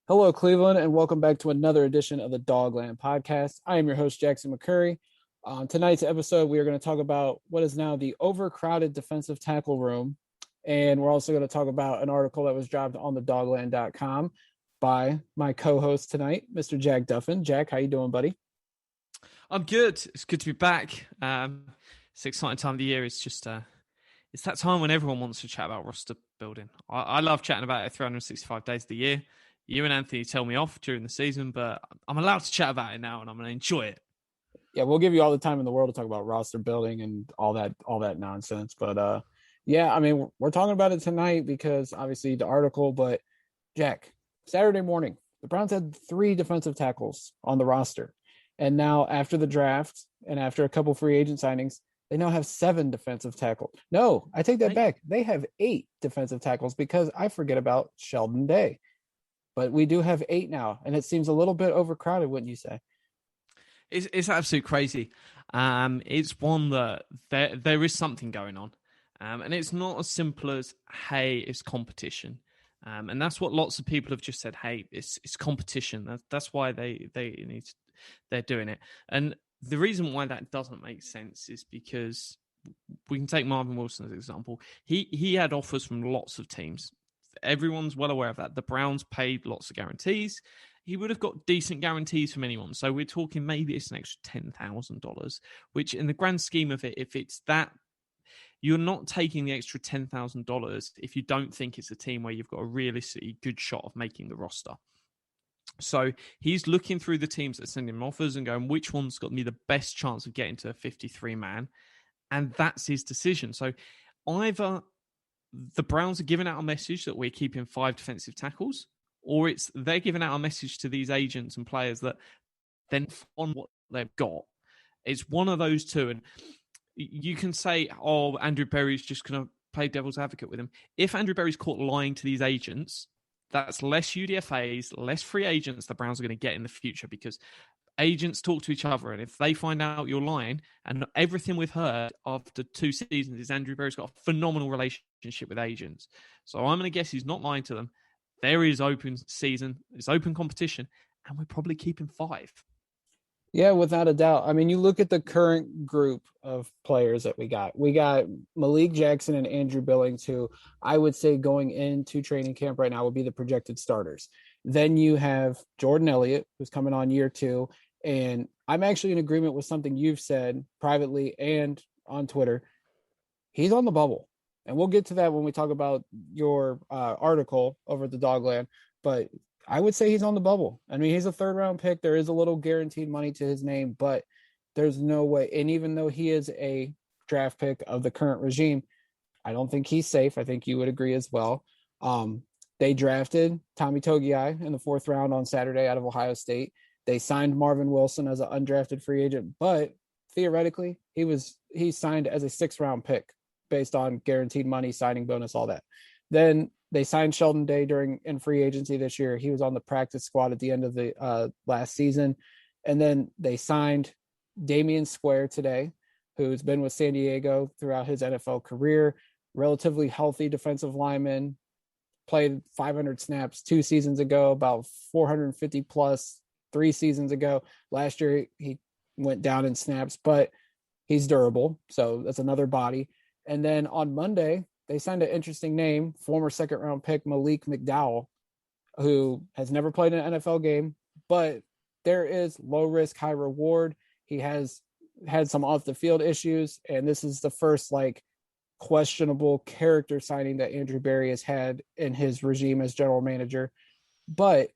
Hello, Cleveland, and welcome back to another edition of the Dogland Podcast. I am your host, Jackson McCurry. On tonight's episode, we are going to talk about what is now the overcrowded defensive tackle room. And we're also going to talk about an article that was dropped on the dogland.com by my co-host tonight, Mr. Jack Duffin. Jack, how you doing, buddy? I'm good. It's good to be back. It's an exciting time of the year. It's just it's that time when everyone wants to chat about roster building. I love chatting about it 365 days of the year. You and Anthony tell me off during the season, but I'm allowed to chat about it now, and I'm going to enjoy it. Yeah, we'll give you all the time in the world to talk about roster building and all that nonsense. But yeah, I mean, we're talking about it tonight because obviously the article. But Jack, Saturday morning, the Browns had 3 defensive tackles on the roster, and now after the draft and after a couple free agent signings, they now have 7 defensive tackles. No, I take that back. They have 8 defensive tackles because I forget about Sheldon Day. But we do have 8 now, and it seems a little bit overcrowded, wouldn't you say? It's absolutely crazy. It's one that there is something going on, and it's not as simple as hey, it's competition, and that's what lots of people have just said. Hey, it's competition. That's why they're doing it, and the reason why that doesn't make sense is because we can take Marvin Wilson as an example. He had offers from lots of teams. Everyone's well aware of that. The Browns paid lots of guarantees. He would have got decent guarantees from anyone. So we're talking maybe it's an extra $10,000, which in the grand scheme of it, if it's that, you're not taking the extra $10,000 if you don't think it's a team where you've got a realistically good shot of making the roster. So he's looking through the teams that send him offers and going, which one's got me the best chance of getting to a 53-man? And that's his decision. So either the Browns are giving out a message that we're keeping 5 defensive tackles, or it's they're giving out a message to these agents and players that then on what they've got. It's one of those two. And you can say, oh, Andrew Berry's just going to play devil's advocate with him. If Andrew Berry's caught lying to these agents, that's less UDFAs, less free agents the Browns are going to get in the future because agents talk to each other, and if they find out you're lying, and everything we've heard after 2 seasons is Andrew Berry's got a phenomenal relationship with agents. So I'm going to guess he's not lying to them. There is open season, it's open competition, and we're probably keeping 5. Yeah, without a doubt. I mean, you look at the current group of players that we got. We got Malik Jackson and Andrew Billings, who I would say going into training camp right now would be the projected starters. Then you have Jordan Elliott, who's coming on year 2. And I'm actually in agreement with something you've said privately and on Twitter. He's on the bubble. And we'll get to that when we talk about your article over at the Dogland. But I would say he's on the bubble. I mean, he's a 3rd-round pick. There is a little guaranteed money to his name, but there's no way. And even though he is a draft pick of the current regime, I don't think he's safe. I think you would agree as well. They drafted Tommy Togiai in the 4th round on Saturday out of Ohio State. They signed Marvin Wilson as an undrafted free agent, but theoretically, he signed as a 6th-round pick based on guaranteed money, signing bonus, all that. Then they signed Sheldon Day in free agency this year. He was on the practice squad at the end of the last season. And then they signed Damian Square today, who's been with San Diego throughout his NFL career, relatively healthy defensive lineman, played 500 snaps 2 seasons ago, about 450 plus 3 seasons ago. Last year, he went down in snaps, but he's durable. So that's another body. And then on Monday, they signed an interesting name, former 2nd-round pick Malik McDowell, who has never played an NFL game, but there is low risk, high reward. He has had some off the field issues, and this is the first questionable character signing that Andrew Berry has had in his regime as general manager. But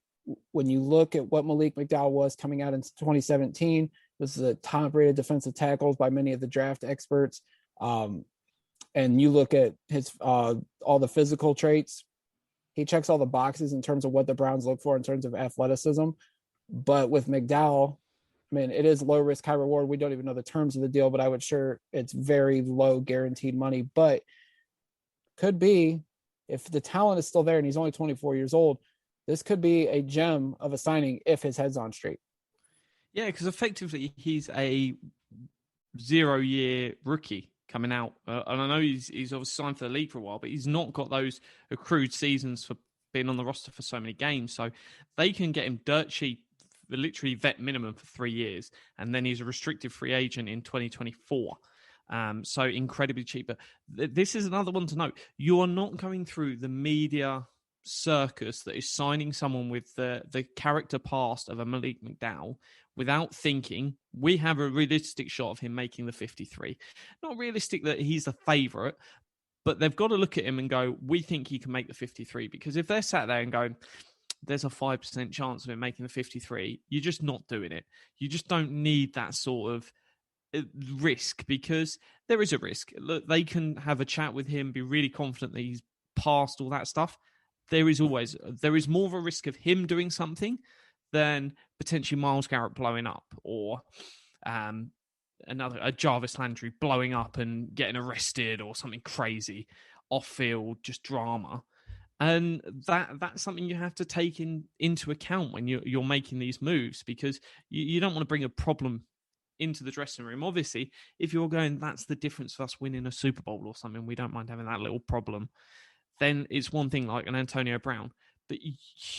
when you look at what Malik McDowell was coming out in 2017, this is a top-rated defensive tackles by many of the draft experts. And you look at his all the physical traits, he checks all the boxes in terms of what the Browns look for in terms of athleticism. But with McDowell, I mean, it is low risk, high reward. We don't even know the terms of the deal, but I would sure it's very low guaranteed money. But could be, if the talent is still there and he's only 24 years old, this could be a gem of a signing if his head's on straight. Yeah, because effectively he's a 0-year rookie coming out. And I know he's obviously signed for the league for a while, but he's not got those accrued seasons for being on the roster for so many games. So they can get him dirt cheap, literally vet minimum for 3 years. And then he's a restricted free agent in 2024. So incredibly cheap. But this is another one to note. You are not going through the media circus that is signing someone with the character past of a Malik McDowell without thinking we have a realistic shot of him making the 53. Not realistic that he's a favourite, but they've got to look at him and go, we think he can make the 53. Because if they're sat there and going, there's a 5% chance of him making the 53, you're just not doing it. You just don't need that sort of risk, because there is a risk. Look, they can have a chat with him, be really confident that he's past all that stuff. There is more of a risk of him doing something than potentially Myles Garrett blowing up, or a Jarvis Landry blowing up and getting arrested, or something crazy off field, just drama. And that's something you have to take into account when you're making these moves, because you don't want to bring a problem into the dressing room. Obviously, if you're going, that's the difference of us winning a Super Bowl or something, we don't mind having that little problem, then it's one thing, like an Antonio Brown. But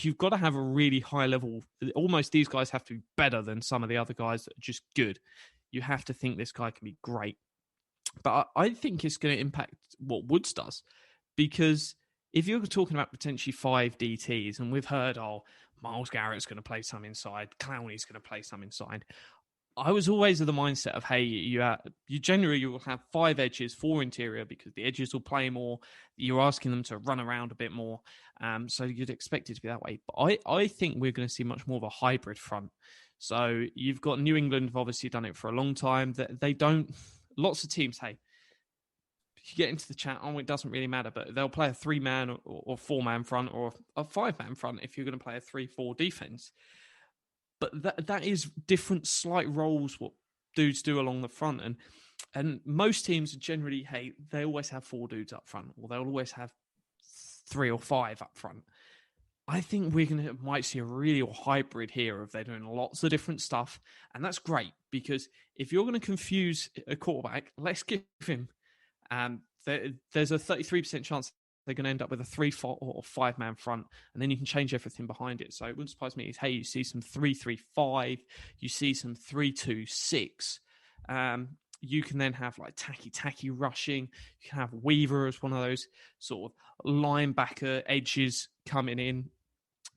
you've got to have a really high level. Almost these guys have to be better than some of the other guys that are just good. You have to think this guy can be great. But I think it's going to impact what Woods does, because if you're talking about potentially 5 DTs, and we've heard, Myles Garrett's going to play some inside, Clowney's going to play some inside. I was always of the mindset of, hey, you generally will have 5 edges, 4 interior, because the edges will play more. You're asking them to run around a bit more. So you'd expect it to be that way. But I think we're going to see much more of a hybrid front. So you've got New England have obviously done it for a long time. They don't, lots of teams, hey, if you get into the chat, it doesn't really matter, but they'll play a 3-man or 4-man front, or a 5-man front if you're going to play a 3-4 defense. But that is different slight roles what dudes do along the front. And most teams generally, hey, they always have 4 dudes up front, or they'll always have 3 or 5 up front. I think might see a real hybrid here of they're doing lots of different stuff. And that's great, because if you're going to confuse a quarterback, let's give him, there's a 33% chance they're going to end up with a 3-4 or 5-man front, and then you can change everything behind it. So it wouldn't surprise me. Hey, you see some 3-3-5, you see some 3-2-6. You can then have like tacky rushing. You can have Weaver as one of those sort of linebacker edges coming in.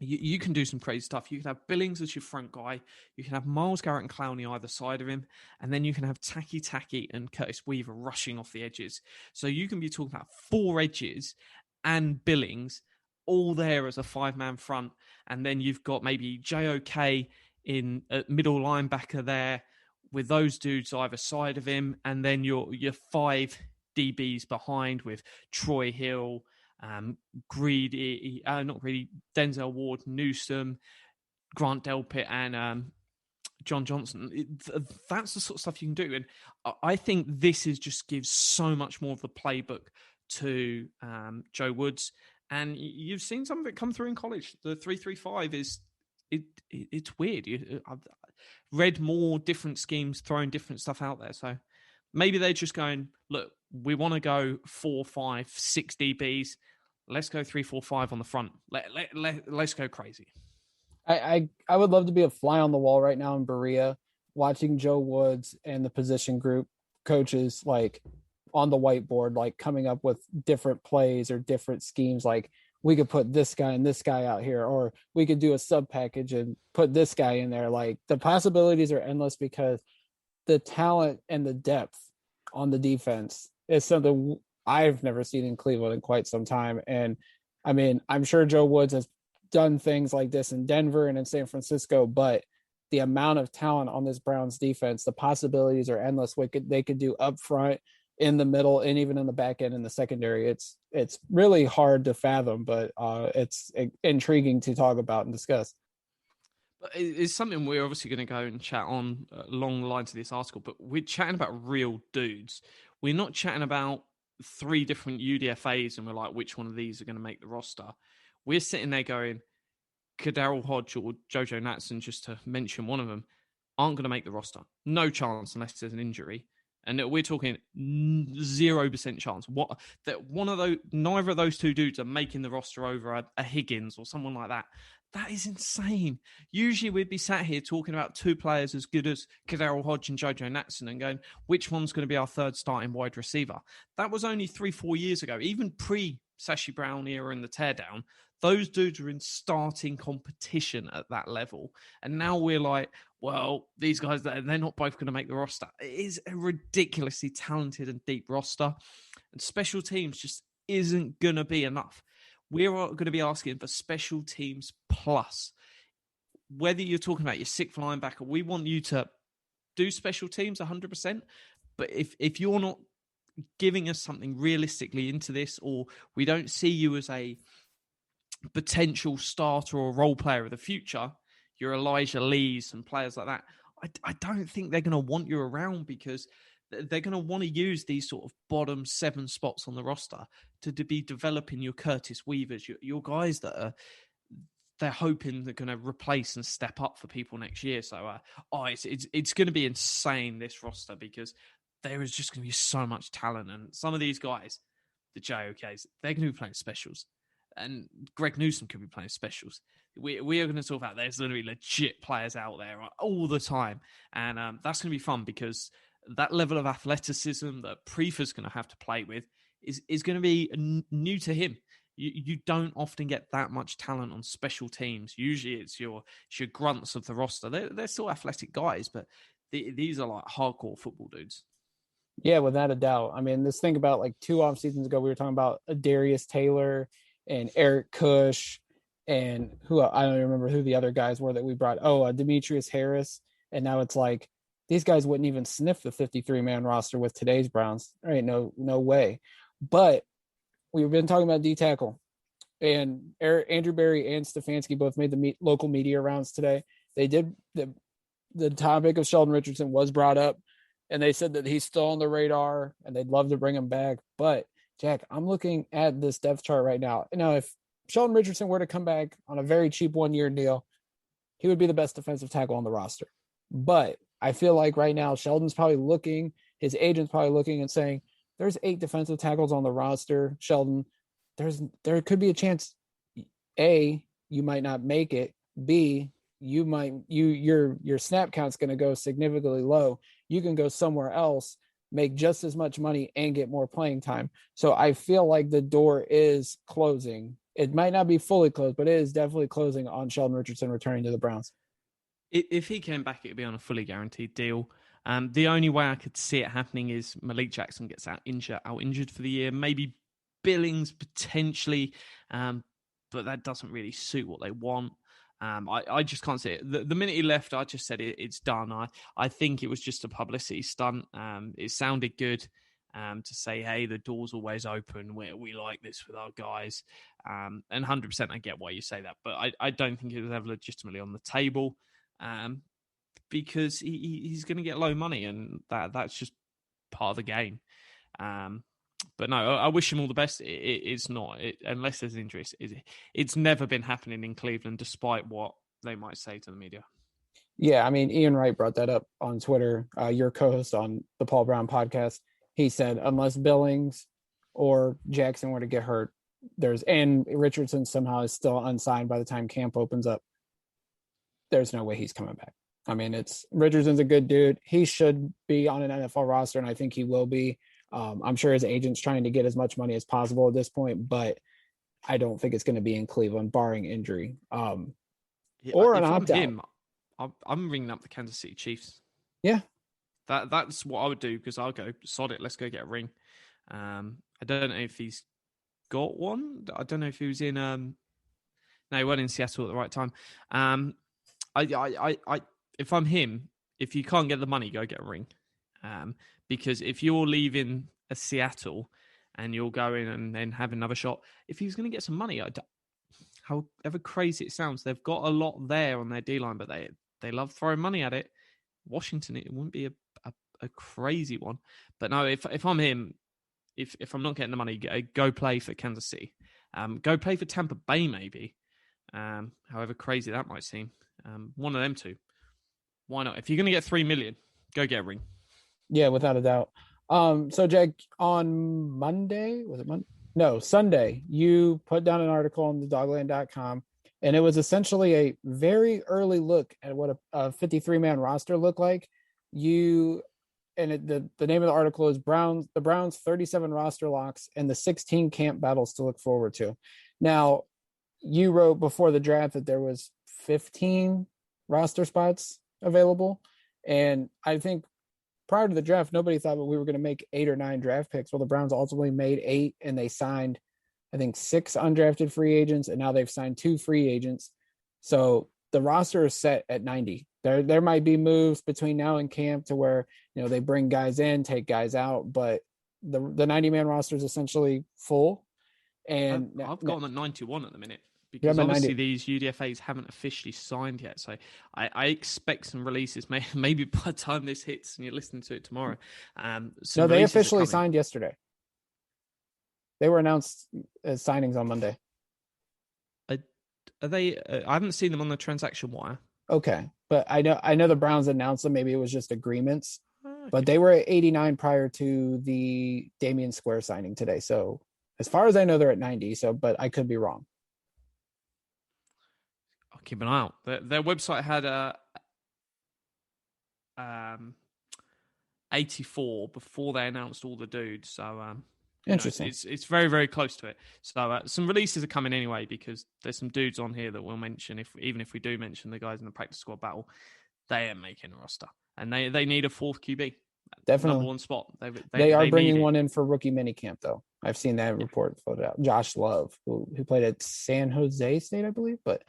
You can do some crazy stuff. You can have Billings as your front guy. You can have Myles Garrett and Clowney either side of him. And then you can have Tacky and Curtis Weaver rushing off the edges. So you can be talking about 4 edges and Billings all there as a 5-man front. And then you've got maybe JOK in a middle linebacker there with those dudes either side of him. And then your 5 DBs behind with Troy Hill, Denzel Ward, Newsome, Grant Delpit, and John Johnson. That's the sort of stuff you can do. And I think this just gives so much more of the playbook to Joe Woods. And you've seen some of it come through in college. The 3-3-5 it's weird. I've read more different schemes throwing different stuff out there. So maybe they're just going, look, we want to go 4, 5, 6 DBs. Let's go 3-4-5 on the front. Let's go crazy. I would love to be a fly on the wall right now in Berea, watching Joe Woods and the position group coaches like on the whiteboard, like coming up with different plays or different schemes. Like we could put this guy and this guy out here, or we could do a sub package and put this guy in there. Like the possibilities are endless, because the talent and the depth on the defense is something I've never seen in Cleveland in quite some time. And I mean, I'm sure Joe Woods has done things like this in Denver and in San Francisco, but the amount of talent on this Browns defense, the possibilities are endless. They could do up front, in the middle, and even in the back end in the secondary. It's really hard to fathom, but it's intriguing to talk about and discuss. But it's something we're obviously going to go and chat on along the lines of this article, but we're chatting about real dudes. We're not chatting about 3 different UDFAs and we're like, which one of these are going to make the roster? We're sitting there going, Kadarrell Hodge or Jojo Natson, just to mention one of them, aren't going to make the roster. No chance unless there's an injury. And we're talking 0% chance. Neither of those two dudes are making the roster over a Higgins or someone like that. That is insane. Usually we'd be sat here talking about two players as good as Kadero Hodge and Jojo Natson and going, which one's going to be our third starting wide receiver? That was only 3-4 years ago, even pre-Sashi Brown era and the teardown. Those dudes are in starting competition at that level. And now we're like, well, these guys, they're not both going to make the roster. It is a ridiculously talented and deep roster. And special teams just isn't going to be enough. We're going to be asking for special teams plus. Whether you're talking about your sixth linebacker, we want you to do special teams 100%. But if you're not giving us something realistically into this, or we don't see you as a potential starter or role player of the future, your Elijah Lees and players like that, I don't think they're going to want you around, because they're going to want to use these sort of bottom 7 spots on the roster to be developing your Curtis Weavers, your guys that they're hoping they're going to replace and step up for people next year. So it's going to be insane, this roster, because there is just going to be so much talent. And some of these guys, the JOKs, they're going to be playing specials. And Greg Newsome could be playing specials. We are going to talk about there's going to be legit players out there all the time. And that's going to be fun, because that level of athleticism that Prefer's going to have to play with is going to be new to him. You don't often get that much talent on special teams. Usually it's your grunts of the roster. They're still athletic guys, but these are like hardcore football dudes. Yeah, without a doubt. I mean, let's think about like 2 off seasons ago, we were talking about Darius Taylor and Eric Cush, and who I don't remember who the other guys were that we brought. Demetrius Harris. And now it's like these guys wouldn't even sniff the 53-man roster with today's Browns. Right? No way. But we've been talking about D tackle, and Andrew Berry and Stefanski both made the local media rounds today. They did the topic of Sheldon Richardson was brought up, and they said that he's still on the radar and they'd love to bring him back. But Jack, I'm looking at this depth chart right now. Now, if Sheldon Richardson were to come back on a very cheap 1-year deal, he would be the best defensive tackle on the roster. But I feel like right now, Sheldon's probably looking, his agent's probably looking and saying, there's 8 defensive tackles on the roster, Sheldon. There could be a chance, A, you might not make it. B, your snap count's going to go significantly low. You can go somewhere else, make just as much money, and get more playing time. So I feel like the door is closing. It might not be fully closed, but it is definitely closing on Sheldon Richardson returning to the Browns. If he came back, it would be on a fully guaranteed deal. The only way I could see it happening is Malik Jackson gets out injured for the year. Maybe Billings potentially, but that doesn't really suit what they want. I just can't see it. The minute he left, I just said it's done. I think it was just a publicity stunt. It sounded good to say, hey, the door's always open. We like this with our guys. And 100% I get why you say that. But I don't think it was ever legitimately on the table, because he's going to get low money, and that's just part of the game. But no, I wish him all the best. It's not, unless there's injuries. It's never been happening in Cleveland, despite what they might say to the media. Yeah, I mean, Ian Wright brought that up on Twitter, your co-host on the Paul Brown podcast. He said, unless Billings or Jackson were to get hurt, and Richardson somehow is still unsigned by the time camp opens up, there's no way he's coming back. I mean, Richardson's a good dude. He should be on an NFL roster, and I think he will be. I'm sure his agent's trying to get as much money as possible at this point, but I don't think it's going to be in Cleveland, barring injury. Or an opt-out. I'm ringing up the Kansas City Chiefs. Yeah. That's what I would do, because I'll go, sod it, let's go get a ring. I don't know if he's got one. I don't know if he was in... No, he wasn't in Seattle at the right time. If I'm him, if you can't get the money, go get a ring. Because if you're leaving a Seattle and you're going and then have another shot, if he was going to get some money, however crazy it sounds, they've got a lot there on their D-line, but they love throwing money at it. Washington, it wouldn't be a crazy one. But no, if I'm him, if I'm not getting the money, go play for Kansas City. Go play for Tampa Bay, maybe. However crazy that might seem. One of them two. Why not? If you're going to get $3 million, go get a ring. Yeah, without a doubt. So Jack, on Monday, was it Monday? No, Sunday, you put down an article on the dogland.com, and it was essentially a very early look at what a 53-man roster looked like. You and the name of the article is the Browns 37 roster locks and the 16 camp battles to look forward to. Now, you wrote before the draft that there was 15 roster spots available, and I think prior to the draft, nobody thought that we were going to make 8 or 9 draft picks. Well, the Browns ultimately made 8, and they signed, I think, 6 undrafted free agents, and now they've signed 2 free agents. So the roster is set at 90. There might be moves between now and camp to where they bring guys in, take guys out, but the 90-man roster is essentially full. And I've got them at 91 at the minute. Yeah, Because obviously these UDFAs haven't officially signed yet. So I expect some releases maybe by the time this hits and you're listening to it tomorrow. No, they officially signed yesterday. They were announced as signings on Monday. Are they? I haven't seen them on the transaction wire. Okay. But I know the Browns announced them. Maybe it was just agreements. Okay. But they were at 89 prior to the Damian Square signing today. So as far as I know, they're at 90. So, but I could be wrong. I'll keep an eye out. Their website had 84 before they announced all the dudes. So interesting. It's very, very close to it. So some releases are coming anyway because there's some dudes on here that we'll mention. Even if we do mention the guys in the practice squad battle, they are making a roster and they need a 4th QB. Definitely. Number 1 spot. They are bringing one in for rookie minicamp, though. I've seen that report floated out. Josh Love, who played at San Jose State, I believe. But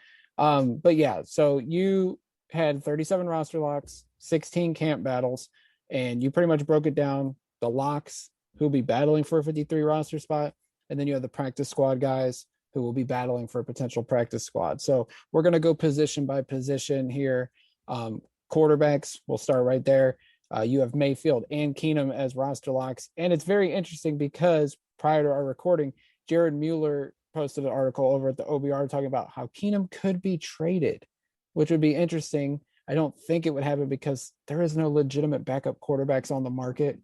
yeah, so you had 37 roster locks, 16 camp battles, and you pretty much broke it down. The locks who will be battling for a 53 roster spot, and then you have the practice squad guys who will be battling for a potential practice squad. So we're going to go position by position here. Quarterbacks, we'll start right there. You have Mayfield and Keenum as roster locks. And it's very interesting because prior to our recording, Jared Mueller posted an article over at the OBR talking about how Keenum could be traded, which would be interesting. I don't think it would happen because there is no legitimate backup quarterbacks on the market.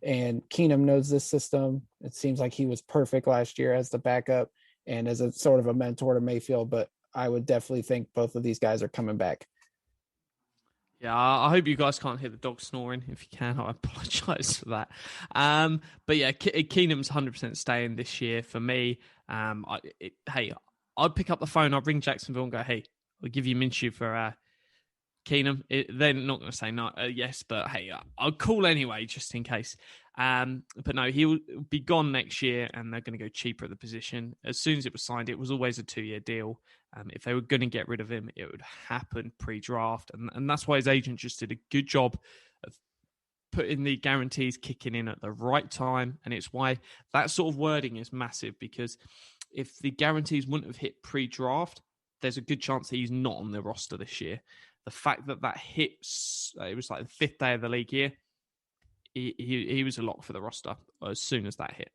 And Keenum knows this system. It seems like he was perfect last year as the backup and as a sort of a mentor to Mayfield. But I would definitely think both of these guys are coming back. Yeah, I hope you guys can't hear the dog snoring. If you can, I apologize for that. But yeah, Keenum's 100% staying this year for me. Hey, I'd pick up the phone, I'd ring Jacksonville and go, hey, I'll give you Minshew for Keenum. They're not going to say no, yes, but hey, I'll call anyway, just in case. But no, he'll be gone next year and they're going to go cheaper at the position. As soon as it was signed, it was always a 2-year deal. If they were going to get rid of him, it would happen pre-draft. And that's why his agent just did a good job of putting the guarantees kicking in at the right time. And it's why that sort of wording is massive, because if the guarantees wouldn't have hit pre-draft, there's a good chance that he's not on the roster this year. The fact that hits, it was like the 5th day of the league year, he was a lock for the roster as soon as that hit.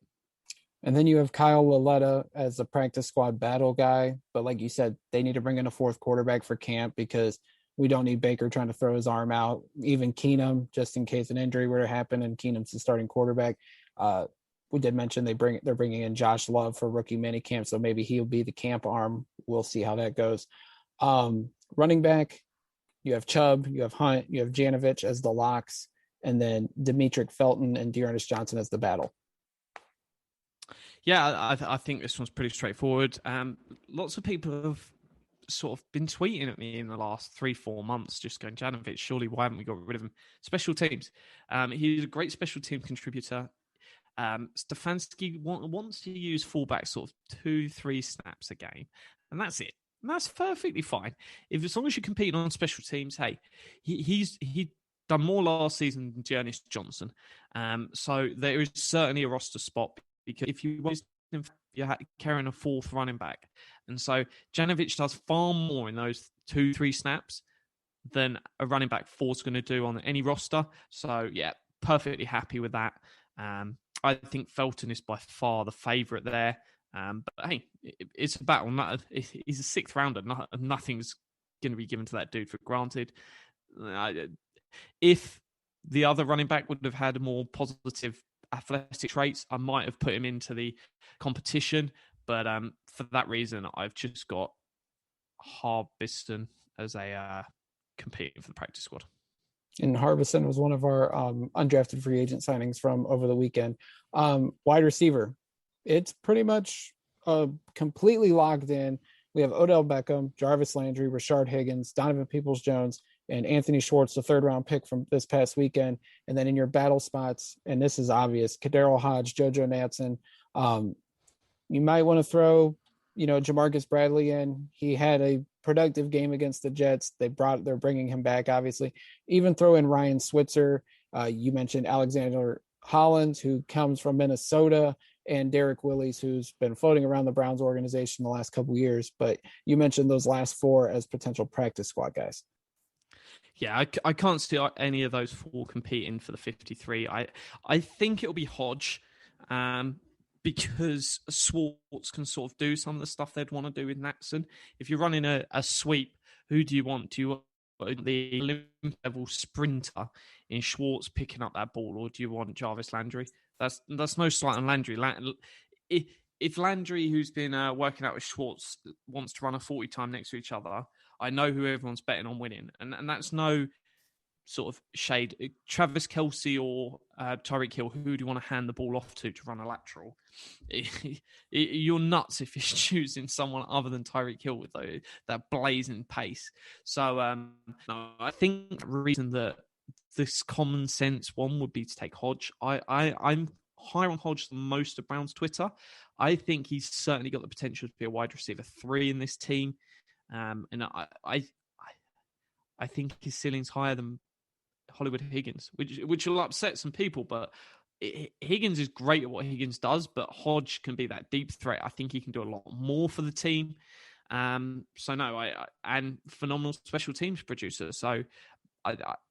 And then you have Kyle Lauletta as the practice squad battle guy. But like you said, they need to bring in a 4th quarterback for camp because we don't need Baker trying to throw his arm out. Even Keenum, just in case an injury were to happen and Keenum's the starting quarterback. We did mention they're bringing in Josh Love for rookie minicamp, so maybe he'll be the camp arm. We'll see how that goes. Running back, you have Chubb, you have Hunt, you have Janovich as the locks, and then Demetric Felton and Dearness Johnson as the battle. Yeah, I think this one's pretty straightforward. Lots of people have sort of been tweeting at me in the last 3-4 months, just going, Janovich, surely why haven't we got rid of him? Special teams. He's a great special team contributor. Stefanski wants to use fullback sort of 2-3 snaps a game, and that's it. And that's perfectly fine. As long as you compete on special teams, hey, he's done more last season than Dearness Johnson. So there is certainly a roster spot, because if you want him, you're carrying a 4th running back. And so Janovich does far more in those 2-3 snaps than a running back 4 is going to do on any roster. So yeah, perfectly happy with that. I think Felton is by far the favourite there. But hey, it's a battle. He's a 6th rounder. Nothing's going to be given to that dude for granted. If the other running back would have had more positive athletic traits, I might have put him into the competition. But for that reason, I've just got Harbison as a competing for the practice squad. And Harbison was one of our undrafted free agent signings from over the weekend. Wide receiver, it's pretty much completely locked in. We have Odell Beckham, Jarvis Landry, Rashard Higgins, Donovan Peoples-Jones, and Anthony Schwartz, the third-round pick from this past weekend. And then in your battle spots, and this is obvious, Kadero Hodge, JoJo Natson. You might want to throw, Jamarcus Bradley in. He had a productive game against the Jets. They're bringing him back, obviously. Even throw in Ryan Switzer. You mentioned Alexander Hollins, who comes from Minnesota, and Derek Willis, who's been floating around the Browns organization the last couple of years. But you mentioned those last four as potential practice squad guys. Yeah, I can't see any of those four competing for the 53. I think it'll be Hodge, because Schwartz can sort of do some of the stuff they'd want to do with Natson. If you're running a sweep, who do you want? Do you want the Olympic level sprinter in Schwartz picking up that ball, or do you want Jarvis Landry? That's no slight on Landry. If Landry, who's been working out with Schwartz, wants to run a 40 time next to each other, I know who everyone's betting on winning. And that's no sort of shade. Travis Kelce or Tyreek Hill, who do you want to hand the ball off to run a lateral? You're nuts if you're choosing someone other than Tyreek Hill with that blazing pace. So no, I think the reason that this common sense one would be to take Hodge. I'm higher on Hodge than most of Brown's Twitter. I think he's certainly got the potential to be a wide receiver 3 in this team. And I think his ceiling's higher than Hollywood Higgins, which will upset some people, but Higgins is great at what Higgins does, but Hodge can be that deep threat. I think he can do a lot more for the team. So no, and phenomenal special teams producer. So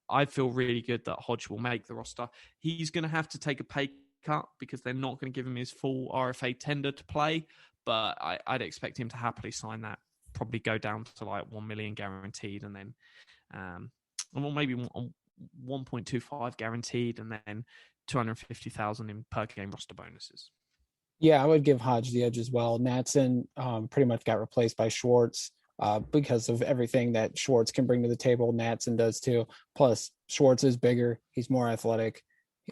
I feel really good that Hodge will make the roster. He's going to have to take a pay cut because they're not going to give him his full RFA tender to play, but I'd expect him to happily sign that, probably go down to like 1 million guaranteed, and then maybe 1.25 guaranteed, and then 250,000 in per game roster bonuses. Yeah, I would give Hodge the edge as well. Natson pretty much got replaced by Schwartz because of everything that Schwartz can bring to the table. Natson does too. Plus, Schwartz is bigger. He's more athletic.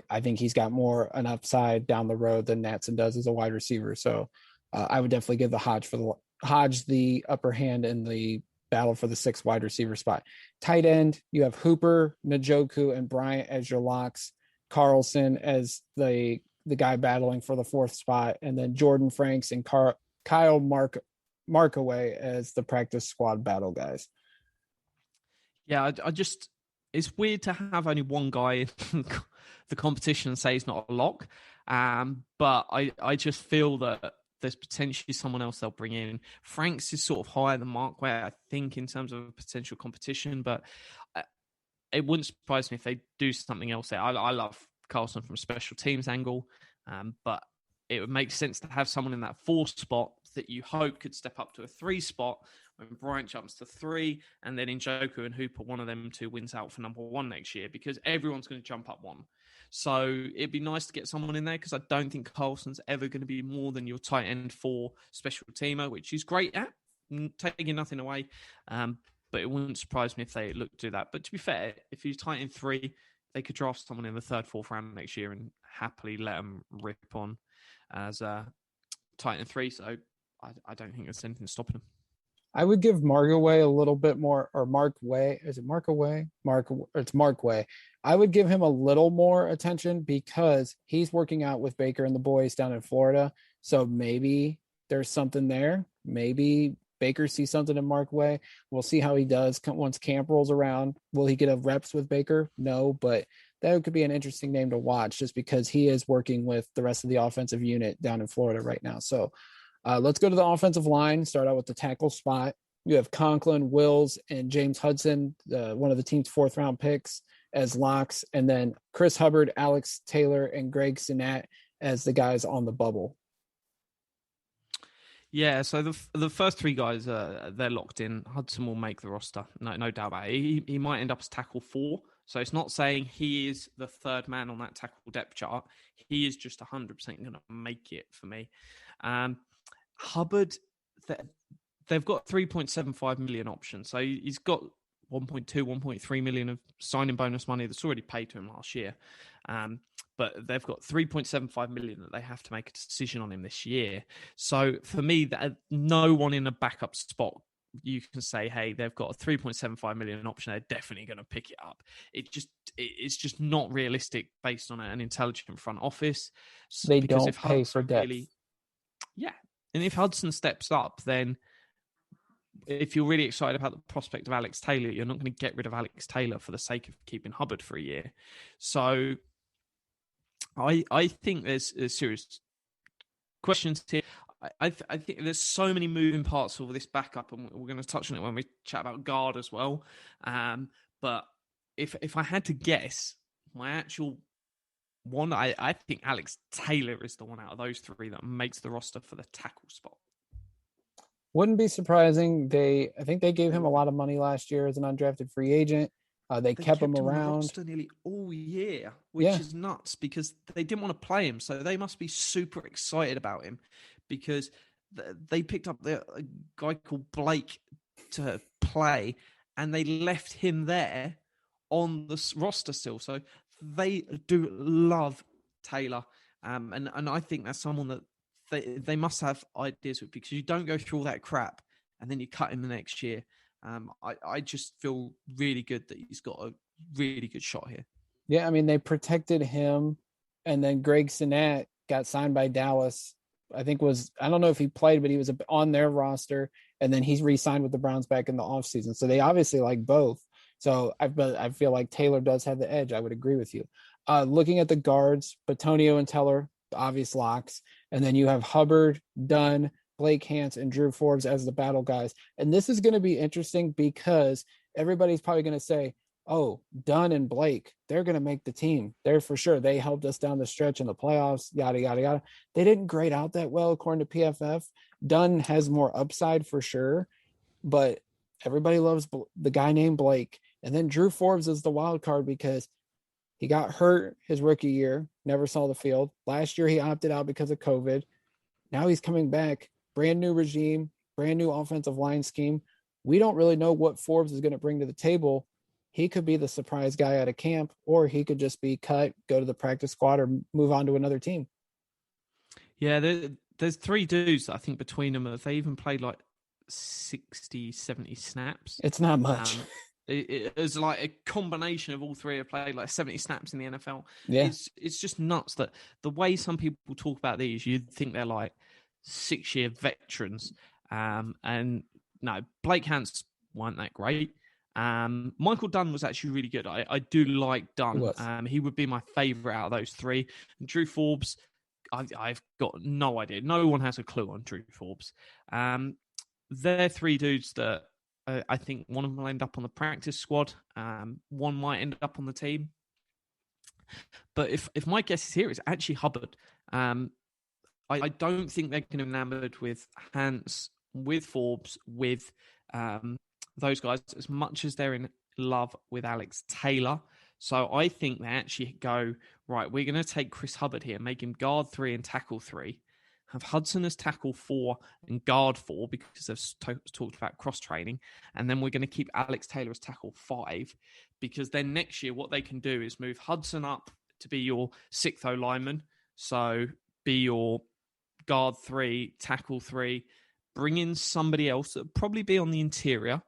I think he's got an upside down the road than Natson does as a wide receiver. So I would definitely give Hodge the upper hand in the battle for the 6th wide receiver spot. Tight end, you have Hooper, Njoku, and Bryant as your locks. Carlson as the guy battling for the 4th spot, and then Jordan Franks and Kyle Markaway as the practice squad battle guys. Yeah, I just, it's weird to have only one guy in the competition and say he's not a lock. But I just feel that there's potentially someone else they'll bring in. Franks is sort of higher than Markway, I think, in terms of potential competition, but it wouldn't surprise me if they do something else there. I love Carlson from a special teams angle, but it would make sense to have someone in that 4 spot that you hope could step up to a 3 spot when Bryant jumps to 3, and then Njoku and Hooper, one of them 2 wins out for number 1 next year, because everyone's going to jump up 1. So it'd be nice to get someone in there, because I don't think Carlson's ever going to be more than your tight end 4 special teamer, which he's great at, taking nothing away. But it wouldn't surprise me if they look to do that. But to be fair, if he's tight end 3, they could draft someone in the 3rd, 4th round next year and happily let them rip on as a tight end 3. So I don't think there's anything stopping him. I would give Markaway a little bit more, or Markway. Is it Markaway? It's Markway. I would give him a little more attention because he's working out with Baker and the boys down in Florida. So maybe there's something there. Maybe Baker sees something in Markway. We'll see how he does once camp rolls around. Will he get a reps with Baker? No, but that could be an interesting name to watch just because he is working with the rest of the offensive unit down in Florida right now. So let's go to the offensive line. Start out with the tackle spot. You have Conklin, Wills, and James Hudson, one of the team's 4th round picks, as locks. And then Chris Hubbard, Alex Taylor, and Greg Cenet as the guys on the bubble. Yeah, so the first 3 guys, they're locked in. Hudson will make the roster, no doubt about it. He might end up as tackle 4, So it's not saying he is the third man on that tackle depth chart. He is just 100% going to make it for me. Hubbard, they've got 3.75 million options. So he's got 1.2, 1.3 million of signing bonus money that's already paid to him last year. But they've got 3.75 million that they have to make a decision on him this year. So for me, no one in a backup spot, you can say, hey, they've got a 3.75 million option. They're definitely going to pick it up. It's just not realistic based on an intelligent front office. They don't pay for depth. Yeah. And if Hudson steps up, then if you're really excited about the prospect of Alex Taylor, you're not going to get rid of Alex Taylor for the sake of keeping Hubbard for a year. So I think there's serious questions here. I think there's so many moving parts for this backup, and we're going to touch on it when we chat about guard as well. But if I had to guess, my actual one, I think Alex Taylor is the one out of those three that makes the roster for the tackle spot. Wouldn't be surprising. I think they gave him a lot of money last year as an undrafted free agent. They kept him around on the roster nearly all year, which is nuts because they didn't want to play him. So they must be super excited about him because they picked up a guy called Blake to play and they left him there on the roster still. So they do love Taylor. And I think that's someone that they must have ideas with because you don't go through all that crap and then you cut him the next year. I just feel really good that he's got a really good shot here. Yeah, I mean, they protected him, and then Greg Cenet got signed by Dallas. I don't know if he played, but he was on their roster, and then he's re-signed with the Browns back in the offseason. So they obviously like both. So I feel like Taylor does have the edge. I would agree with you. Looking at the guards, Batonio and Teller, the obvious locks, and then you have Hubbard, Dunn, Blake Hance, and Drew Forbes as the battle guys. And this is going to be interesting because everybody's probably going to say, oh, Dunn and Blake, they're going to make the team. They're for sure. They helped us down the stretch in the playoffs, yada, yada, yada. They didn't grade out that well, according to PFF. Dunn has more upside for sure, but everybody loves the guy named Blake. And then Drew Forbes is the wild card because he got hurt his rookie year, never saw the field. Last year, he opted out because of COVID. Now he's coming back. Brand new regime, brand new offensive line scheme. We don't really know what Forbes is going to bring to the table. He could be the surprise guy out of camp, or he could just be cut, go to the practice squad, or move on to another team. Yeah, there's three dudes, I think, between them. They even played like 60, 70 snaps. It's not much. It was like a combination of all three have played like 70 snaps in the NFL. Yeah. It's just nuts that the way some people talk about these, you'd think they're like 6-year veterans. And no, Blake Hance weren't that great. Michael Dunn was actually really good. I do like Dunn. He would be my favorite out of those three. And Drew Forbes, I've got no idea. No one has a clue on Drew Forbes. They're three dudes that I think one of them will end up on the practice squad. One might end up on the team. But if my guess is here, it's actually Hubbard. I don't think they're going to be enamored with Hance, with Forbes, with those guys as much as they're in love with Alex Taylor. So I think they actually go, right, we're going to take Chris Hubbard here, make him guard 3 and tackle 3, have Hudson as tackle 4 and guard 4 because they've talked about cross-training, and then we're going to keep Alex Taylor as tackle 5 because then next year what they can do is move Hudson up to be your 6th O-lineman, so be your guard 3, tackle 3, bring in somebody else that would probably be on the interior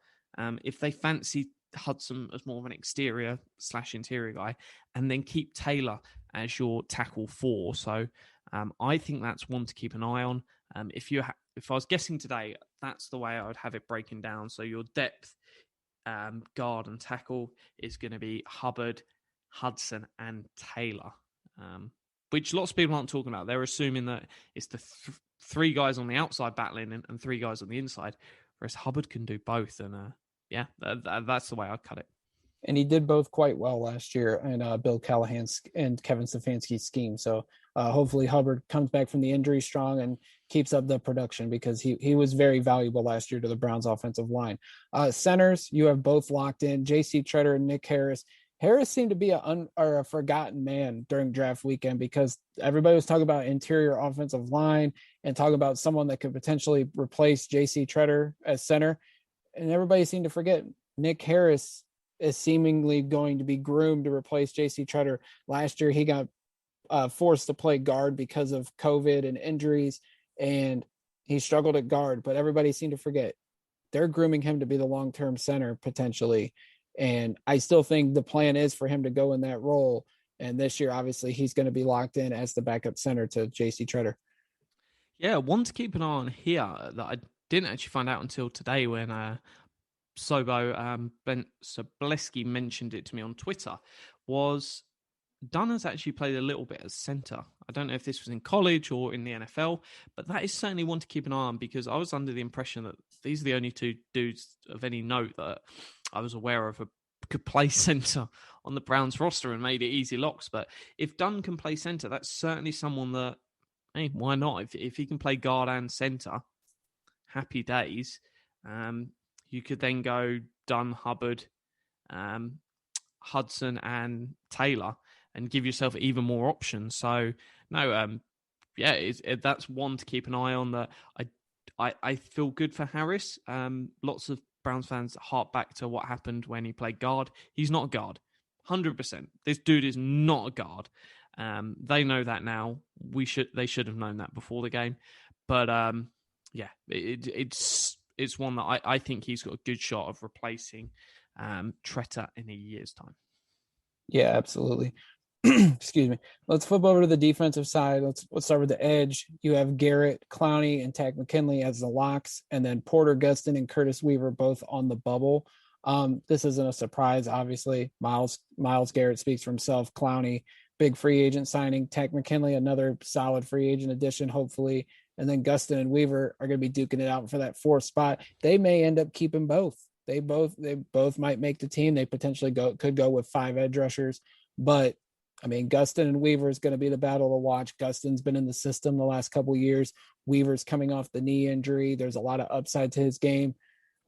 if they fancy Hudson as more of an exterior/interior guy, and then keep Taylor as your tackle 4. So I think that's one to keep an eye on. If I was guessing today, that's the way I would have it breaking down. So your depth, guard and tackle is going to be Hubbard, Hudson, and Taylor, which lots of people aren't talking about. They're assuming that it's the 3 guys on the outside battling and 3 guys on the inside, whereas Hubbard can do both. And yeah, that's the way I'd cut it. And he did both quite well last year in Bill Callahan's and Kevin Stefanski's scheme. So hopefully Hubbard comes back from the injury strong and keeps up the production because he was very valuable last year to the Browns offensive line. Centers, you have both locked in, J.C. Treader and Nick Harris. Harris seemed to be a forgotten man during draft weekend because everybody was talking about interior offensive line and talking about someone that could potentially replace J.C. Tretter as center. And everybody seemed to forget Nick Harris is seemingly going to be groomed to replace J.C. Tretter. Last year, he got forced to play guard because of COVID and injuries, and he struggled at guard. But everybody seemed to forget they're grooming him to be the long-term center potentially. And I still think the plan is for him to go in that role. And this year, obviously, he's going to be locked in as the backup center to J.C. Tretter. Yeah, one to keep an eye on here that I didn't actually find out until today when Sobo Ben Sobleski mentioned it to me on Twitter was Dunn has actually played a little bit as centre. I don't know if this was in college or in the NFL, but that is certainly one to keep an eye on because I was under the impression that these are the only two dudes of any note that I was aware of who could play centre on the Browns roster and made it easy locks. But if Dunn can play centre, that's certainly someone that, hey, why not? If he can play guard and centre, happy days. You could then go Dunn, Hubbard, Hudson, and Taylor, and give yourself even more options. So no, that's one to keep an eye on. That I feel good for Harris. Lots of Browns fans hark back to what happened when he played guard. He's not a guard, 100%. This dude is not a guard. They know that now. They should have known that before the game. But it's one that I think he's got a good shot of replacing Tretter in a year's time. Yeah, absolutely. Excuse me. Let's flip over to the defensive side. Let's start with the edge. You have Garrett, Clowney, and Takk McKinley as the locks, and then Porter Gustin and Curtis Weaver both on the bubble. This isn't a surprise, obviously. Myles Garrett speaks for himself. Clowney, big free agent signing. Takk McKinley, another solid free agent addition, hopefully. And then Gustin and Weaver are going to be duking it out for that fourth spot. They may end up keeping both. They both might make the team. They potentially could go with 5 edge rushers, but I mean, Gustin and Weaver is going to be the battle to watch. Gustin's been in the system the last couple of years. Weaver's coming off the knee injury. There's a lot of upside to his game.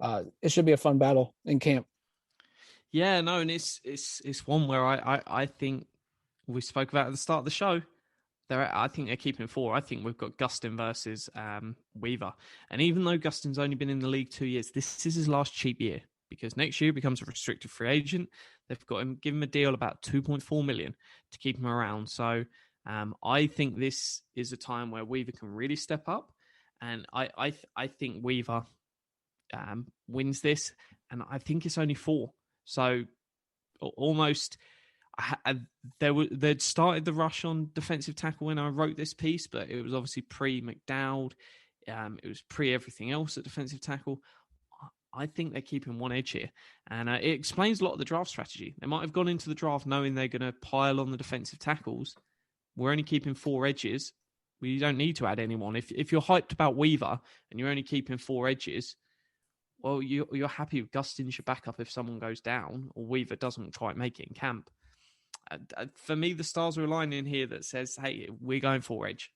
It should be a fun battle in camp. Yeah, no, and it's one where I think we spoke about at the start of the show. I think they're keeping 4. I think we've got Gustin versus Weaver. And even though Gustin's only been in the league 2 years, this is his last cheap year because next year he becomes a restricted free agent. They've got him, give him a deal about $2.4 million to keep him around. So I think this is a time where Weaver can really step up. And I think Weaver wins this. And I think it's only 4. So almost... They'd started the rush on defensive tackle when I wrote this piece, but it was obviously pre-McDowell. It was pre-everything else at defensive tackle. I think they're keeping 1 edge here. And it explains a lot of the draft strategy. They might have gone into the draft knowing they're going to pile on the defensive tackles. We're only keeping 4 edges. We don't need to add anyone. If you're hyped about Weaver and you're only keeping 4 edges, well, you're happy with Gustin's your backup if someone goes down or Weaver doesn't quite make it in camp. For me, the stars are aligning here that says, hey, we're going 4 edge.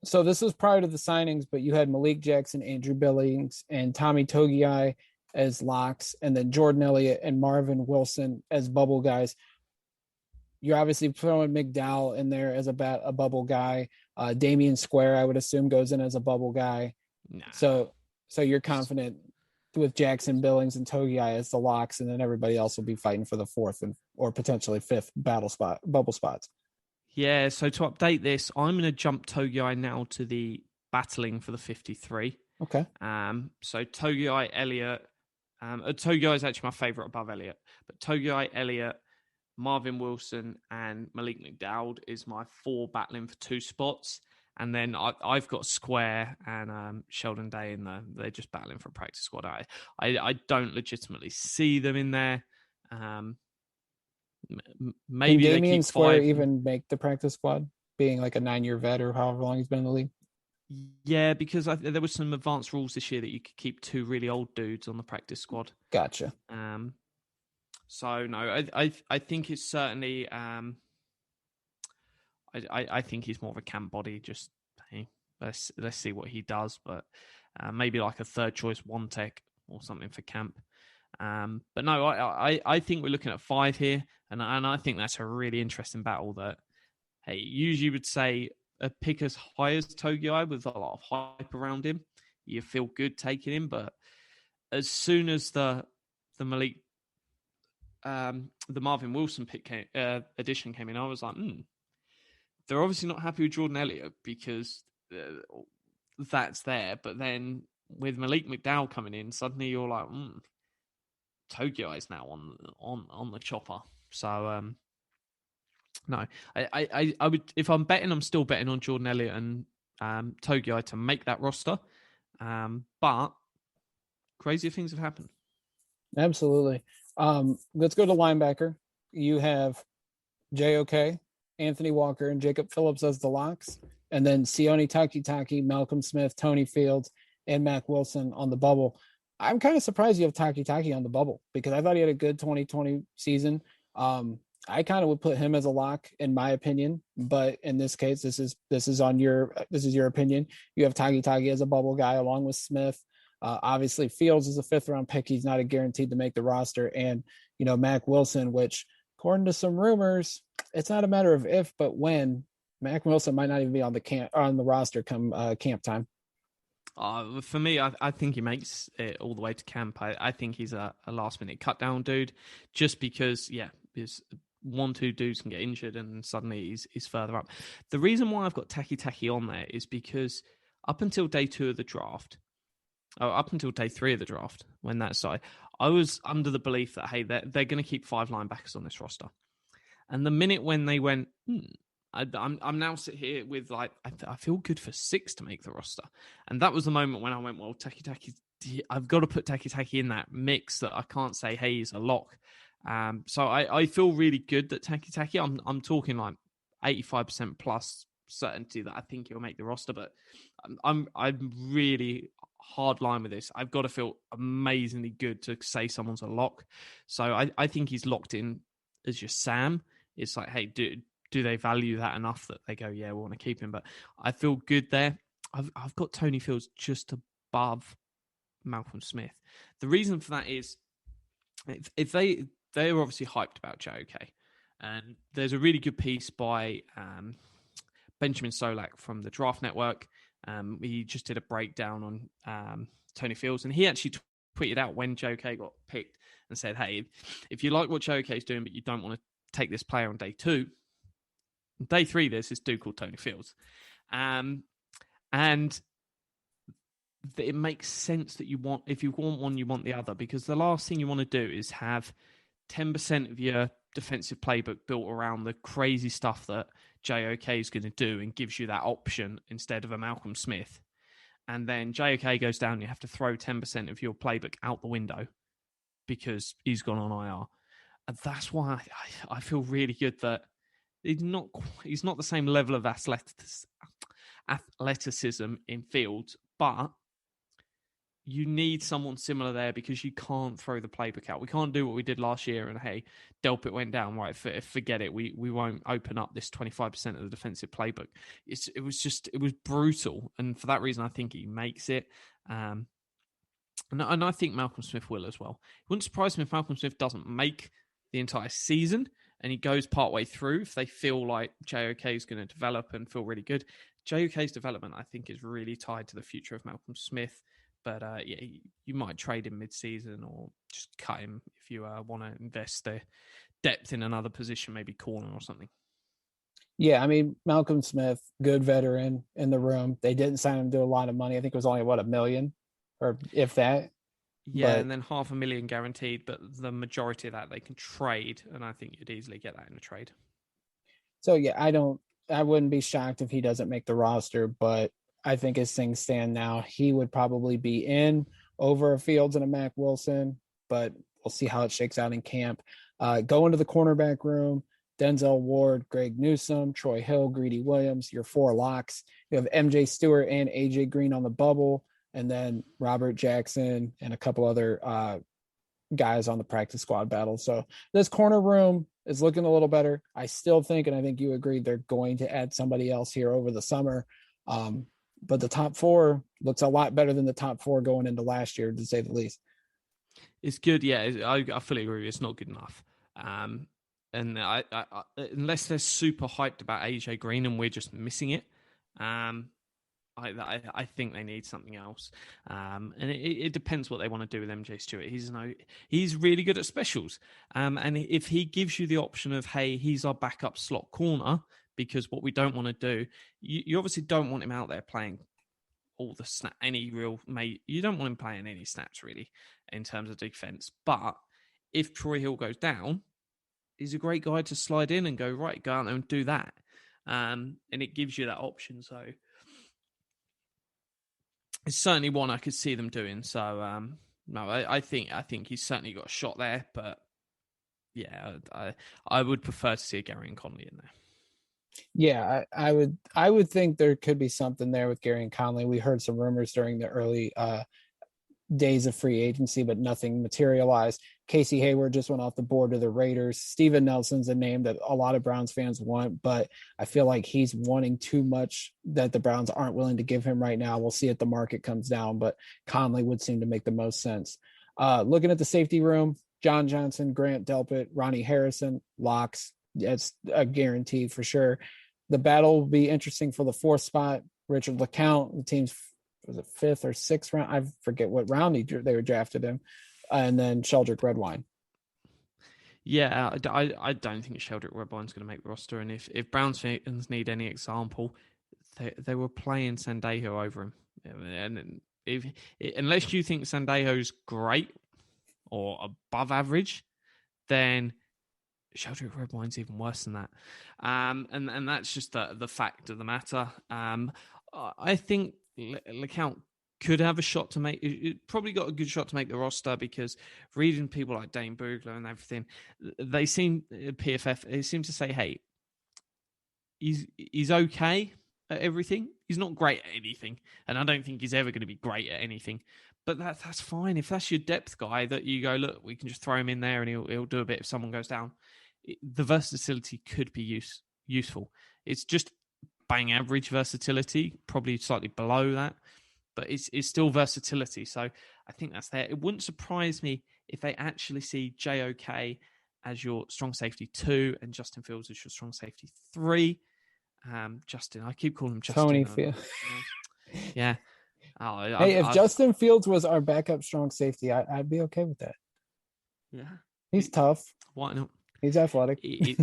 So this was prior to the signings, but you had Malik Jackson, Andrew Billings, and Tommy Togiai as locks, and then Jordan Elliott and Marvin Wilson as bubble guys. You're obviously throwing McDowell in there as a bubble guy. Damian Square, I would assume, goes in as a bubble guy. Nah. So you're confident with Jackson, Billings, and Togiai as the locks, and then everybody else will be fighting for the 4th or potentially 5th bubble spots. Yeah, so to update this, I'm going to jump Togiai now to the battling for the 53. Okay. So Togiai, Elliott. Togiai is actually my favorite above Elliott, but Togiai, Elliott, Marvin Wilson, and Malik McDowell is my 4 battling for 2 spots. And then I've got Square and Sheldon Day in there. They're just battling for a practice squad. I don't legitimately see them in there. Maybe Can they Damian keep Square 5. even make the practice squad, being like a 9-year vet or however long he's been in the league? Yeah, because there was some advanced rules this year that you could keep 2 really old dudes on the practice squad. Gotcha. So no, I think it's certainly. I think he's more of a camp body. Just hey, let's see what he does, but maybe like a 3rd choice 1 tech or something for camp. But no, I think we're looking at 5 here, and I think that's a really interesting battle. That hey, usually would say a pick as high as Togi with a lot of hype around him, you feel good taking him. But as soon as the Malik, the Marvin Wilson addition came in, I was like, they're obviously not happy with Jordan Elliott because that's there. But then with Malik McDowell coming in, suddenly you're like, Togi is now on the chopper. So no, I would, if I'm betting, I'm still betting on Jordan Elliott and Togi to make that roster. But crazier things have happened. Absolutely. Let's go to linebacker. You have JOK, Anthony Walker, and Jacob Phillips as the locks, and then Sione Takitaki, Malcolm Smith, Tony Fields, and Mac Wilson on the bubble. I'm kind of surprised you have Takitaki on the bubble because I thought he had a good 2020 season. I kind of would put him as a lock in my opinion, but in this case, this is your opinion. You have Takitaki as a bubble guy along with Smith. Obviously, Fields is a 5th round pick. He's not guaranteed to make the roster, and Mac Wilson, which according to some rumors, it's not a matter of if but when. Mac Wilson might not even be on the roster come camp time. For me, I think he makes it all the way to camp. I think he's a last minute cut down dude, just because there's 1-2 dudes can get injured and suddenly he's further up. The reason why I've got Taki on there is because up until day 2 of the draft, up until day 3 of the draft, when that started, I was under the belief that hey, they're going to keep 5 linebackers on this roster. And the minute when they went, I'm now sit here with like I feel good for 6 to make the roster, and that was the moment when I went, well, Taki, I've got to put Taki in that mix. That I can't say hey, he's a lock. So I feel really good that Taki. I'm talking like 85% plus certainty that I think he'll make the roster, but I'm really hard line with this. I've got to feel amazingly good to say someone's a lock. So I think he's locked in as your Sam. It's like, hey, do they value that enough that they go, yeah, we want to keep him? But I feel good there. I've got Tony Fields just above Malcolm Smith. The reason for that is if they were obviously hyped about JOK, and there's a really good piece by Benjamin Solak from the Draft Network. He just did a breakdown on Tony Fields, and he actually tweeted out when JOK got picked and said, hey, if you like what JOK is doing, but you don't want to take this player on day 2, day 3, there's this dude called Tony Fields. And it makes sense that if you want one, you want the other, because the last thing you want to do is have 10% of your defensive playbook built around the crazy stuff that JOK is going to do and gives you that option instead of a Malcolm Smith. And then JOK goes down, you have to throw 10% of your playbook out the window because he's gone on IR. And that's why I feel really good that he's not the same level of athleticism in Fields, but you need someone similar there because you can't throw the playbook out. We can't do what we did last year and, hey, Delpit went down, right, forget it. We won't open up this 25% of the defensive playbook. It was brutal. And for that reason, I think he makes it. And I think Malcolm Smith will as well. It wouldn't surprise me if Malcolm Smith doesn't make the entire season and he goes partway through if they feel like JOK is going to develop and feel really good. JOK's development, I think, is really tied to the future of Malcolm Smith. But you might trade him mid-season or just cut him if you want to invest the depth in another position, maybe corner or something. Yeah, I mean, Malcolm Smith, good veteran in the room. They didn't sign him to a lot of money. I think it was only, $1 million or if that. Yeah, and then $500,000 guaranteed, but the majority of that they can trade, and I think you'd easily get that in a trade. So, yeah, I wouldn't be shocked if he doesn't make the roster, but I think as things stand now, he would probably be in over a Fields and a Mac Wilson, but we'll see how it shakes out in camp. Go into the cornerback room, Denzel Ward, Greg Newsome, Troy Hill, Greedy Williams, your 4 locks. You have MJ Stewart and AJ Green on the bubble, and then Robert Jackson and a couple other guys on the practice squad battle. So this corner room is looking a little better. I still think, and I think you agree, they're going to add somebody else here over the summer. But the top 4 looks a lot better than the top 4 going into last year, to say the least. It's good, yeah. I fully agree with you. It's not good enough. And I unless they're super hyped about AJ Green and we're just missing it, I think they need something else. And it depends what they want to do with MJ Stewart. He's really good at specials. And if he gives you the option of, hey, he's our backup slot corner, because what we don't want to do, you obviously don't want him out there playing all the snap, you don't want him playing any snaps really in terms of defense. But if Troy Hill goes down, he's a great guy to slide in and go, right, go out there and do that. And it gives you that option. So it's certainly one I could see them doing. So no, I think he's certainly got a shot there. But yeah, I would prefer to see a Gary and Conley in there. Yeah, I would think there could be something there with Gary and Conley. We heard some rumors during the early days of free agency, but nothing materialized. Casey Hayward just went off the board to the Raiders. Steven Nelson's a name that a lot of Browns fans want, but I feel like he's wanting too much that the Browns aren't willing to give him right now. We'll see if the market comes down, but Conley would seem to make the most sense. Looking at the safety room, John Johnson, Grant Delpit, Ronnie Harrison, locks. It's a guarantee for sure. The battle will be interesting for the fourth spot. Richard LeCount, the team's was it fifth or sixth round? I forget what round they were drafted him. And then Sheldrick Redwine. Yeah, I don't think Sheldrick Redwine's going to make the roster. And if Browns fans need any example, they were playing Sandejo over him. And unless you think Sandejo's great or above average, then Sheldrick Redwine's even worse than that. And that's just the fact of the matter. I think LeCount could have a shot to make it. Probably got a good shot to make the roster, because reading people like Dane Brugler and everything, they seem PFF. They seem to say, hey, he's okay at everything. He's not great at anything, and I don't think he's ever going to be great at anything. But that's fine. If that's your depth guy that you go, look, we can just throw him in there and he'll do a bit if someone goes down. The versatility could be useful. It's just bang average versatility, probably slightly below that, but it's still versatility. So I think that's there. It wouldn't surprise me if they actually see JOK as your strong safety 2 and Justin Fields as your strong safety 3. Justin, I keep calling him Justin. Tony Fields. Yeah. If Justin Fields was our backup strong safety, I'd be okay with that. Yeah. He's tough. Why not? He's athletic. He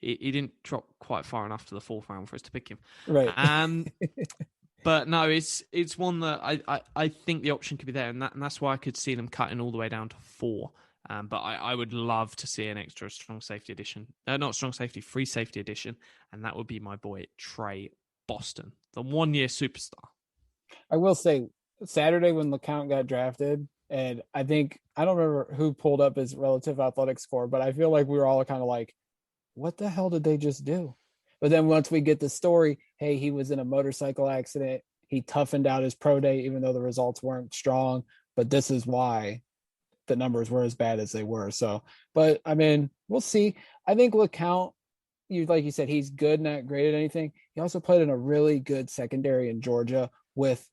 didn't drop quite far enough to the fourth round for us to pick him. Right. But no, it's one that I think the option could be there, and that's why I could see them cutting all the way down to 4. But I would love to see an extra strong safety edition. Not strong safety, free safety edition, and that would be my boy Trey Boston, the 1-year superstar. I will say, Saturday when LeCount got drafted, and I don't remember who pulled up his relative athletic score, but I feel like we were all kind of like, what the hell did they just do? But then once we get the story, hey, he was in a motorcycle accident. He toughened out his pro day, even though the results weren't strong. But this is why the numbers were as bad as they were. So, but I mean, we'll see. I think LeCount, like you said, he's good, not great at anything. He also played in a really good secondary in Georgia with,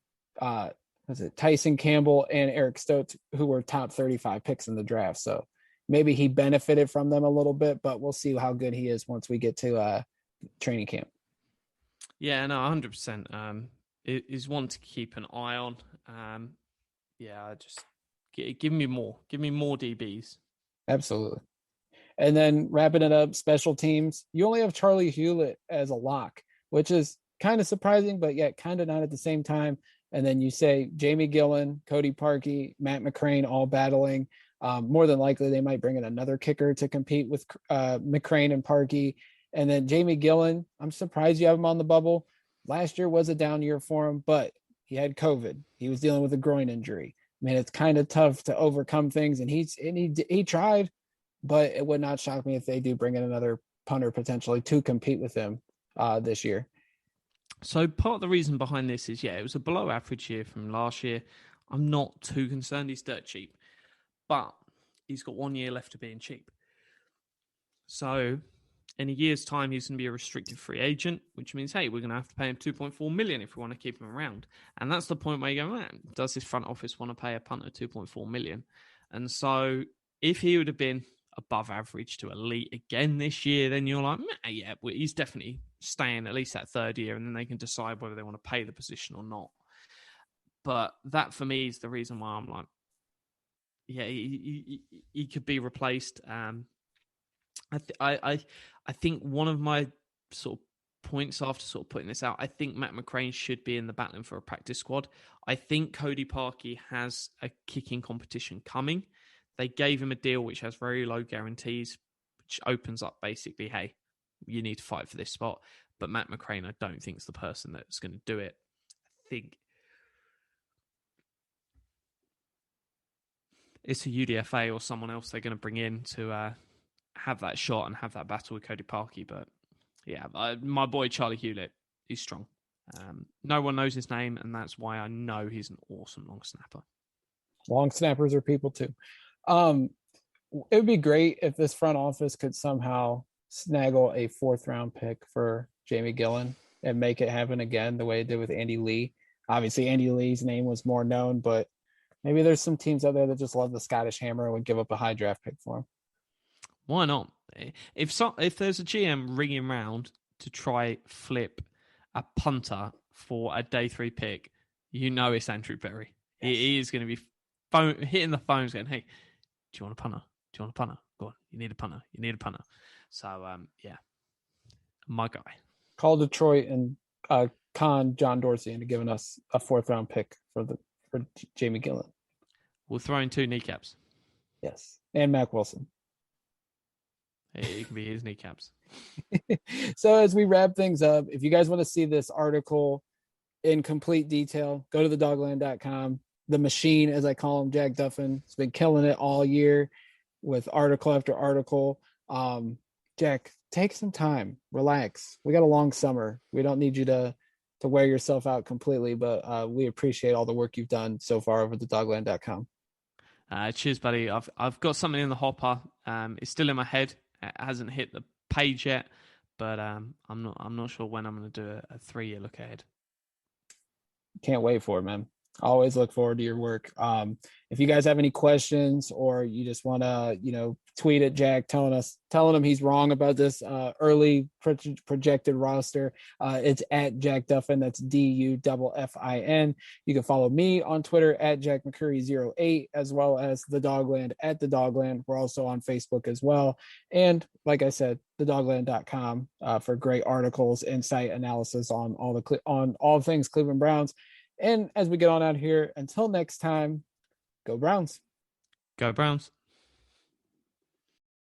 Tyson Campbell and Eric Stokes, who were top 35 picks in the draft. So maybe he benefited from them a little bit, but we'll see how good he is once we get to training camp. Yeah, no, 100%. It is one to keep an eye on. Just give me more. Give me more DBs. Absolutely. And then wrapping it up, special teams. You only have Charlie Hewlett as a lock, which is kind of surprising, but yet kind of not at the same time. And then you say Jamie Gillen, Cody Parkey, Matt McCrane, all battling. More than likely, they might bring in another kicker to compete with McCrane and Parkey. And then Jamie Gillen, I'm surprised you have him on the bubble. Last year was a down year for him, but he had COVID. He was dealing with a groin injury. I mean, it's kind of tough to overcome things, and he tried, but it would not shock me if they do bring in another punter potentially to compete with him this year. So part of the reason behind this is, it was a below average year from last year. I'm not too concerned. He's dirt cheap, but he's got 1 year left of being cheap. So in a year's time, he's going to be a restricted free agent, which means, hey, we're going to have to pay him $2.4 million if we want to keep him around. And that's the point where you go, man, does this front office want to pay a punter $2.4 million? And so if he would have been above average to elite again this year, then you're like, yeah, well, he's definitely staying at least that third year, and then they can decide whether they want to pay the position or not. But that for me is the reason why I'm like, yeah, he could be replaced. I think one of my sort of points after sort of putting this out, I think Matt McCrane should be in the battling for a practice squad. I think Cody Parkey has a kicking competition coming. They gave him a deal which has very low guarantees, which opens up basically, hey, you need to fight for this spot. But Matt McCrane, I don't think is the person that's going to do it. I think it's a UDFA or someone else they're going to bring in to have that shot and have that battle with Cody Parkey. But yeah, my boy Charlie Hewlett, he's strong. No one knows his name, and that's why I know he's an awesome long snapper. Long snappers are people too. It would be great if this front office could somehow snaggle a 4th round pick for Jamie Gillen and make it happen again the way it did with Andy Lee. Obviously, Andy Lee's name was more known, but maybe there's some teams out there that just love the Scottish Hammer and would give up a high draft pick for him. Why not? If there's a GM ringing round to try flip a punter for a day 3 pick, you know it's Andrew Berry. Yes. He is going to be hitting the phones going, hey, do you want a punter? Do you want a punter? Go on. You need a punter. You need a punter. So, yeah, my guy. Call Detroit and con John Dorsey into giving us a 4th round pick for Jamie Gillen. We'll throw in 2 kneecaps. Yes. And Mac Wilson. It can be his kneecaps. So as we wrap things up, if you guys want to see this article in complete detail, go to thedogland.com. The machine, as I call him, Jack Duffin, has been killing it all year with article after article. Jack, take some time, relax. We got a long summer. We don't need you to wear yourself out completely, but we appreciate all the work you've done so far over thedogland.com. Cheers, buddy. I've got something in the hopper. It's still in my head. It hasn't hit the page yet, but I'm not sure when I'm going to do a 3-year look ahead. Can't wait for it, man. Always look forward to your work. If you guys have any questions or you just want to, tweet at Jack telling him he's wrong about this early projected roster, it's at Jack Duffin. That's DUFFIN. You can follow me on Twitter at Jack McCurry08, as well as The Dogland at The Dogland. We're also on Facebook as well. And like I said, thedogland.com for great articles, insight, analysis on all things Cleveland Browns. And as we get on out here, until next time, go Browns. Go Browns.